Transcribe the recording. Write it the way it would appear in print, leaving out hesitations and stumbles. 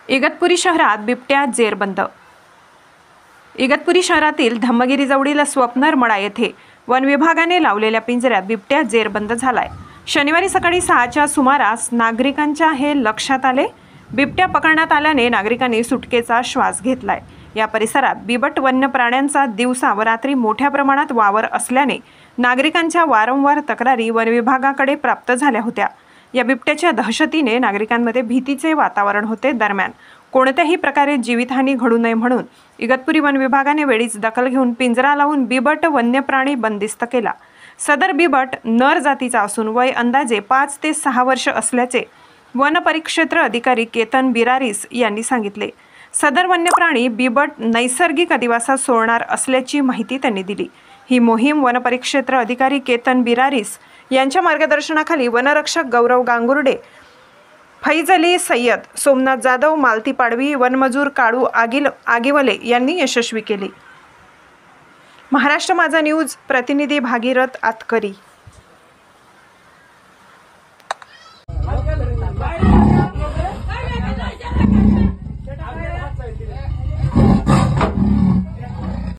इगतपुरी शहरात बिबट्या जेरबंद। इगतपुरी शहरातील धम्मगिरीजवळील स्वप्नर मळा येथे वन विभागाने लावलेल्या पिंजऱ्यात बिबट्या जेरबंद झालाय। शनिवारी सकाळी 6च्या सुमारास नागरिकांच्या हे लक्षात आले। बिबट्या पकडण्यात आल्याने नागरिकांनी सुटकेचा श्वास घेतलाय। या परिसरात बिबट वन्य प्राण्यांचा दिवसा व रात्री मोठ्या प्रमाणात वावर असल्याने नागरिकांच्या वारंवार तक्रारी वन विभागाकडे प्राप्त झाल्या होत्या। या बिबट्याच्या दहशतीने नागरिकांमध्ये भीतीचे वातावरण होते। दरम्यान कोणत्याही प्रकारे जीवितहानी घडू नये म्हणून इगतपुरी वन विभागाने वेळीच दखल घेऊन पिंजरा लावून बिबट वन्य प्राणी बंदिस्त केला। सदर बिबट नर जातीचा असून वय अंदाजे 5 ते 6 वर्ष असल्याचे वन परिक्षेत्र अधिकारी केतन बिरारीस यांनी सांगितले। सदर वन्य प्राणी बिबट नैसर्गिक अधिवासात सोडणार असल्याची माहिती त्यांनी दिली। ही मोहीम वन परिक्षेत्र अधिकारी केतन बिरारीस यांच्या मार्गदर्शनाखाली वनरक्षक गौरव गांगुर्डे, फैज अली सय्यद, सोमनाथ जाधव, मालती पाडवी, वनमजूर काळू आगिवले यांनी यशस्वी केली। महाराष्ट्र माझा न्यूज प्रतिनिधी भागीरथ आतकरी।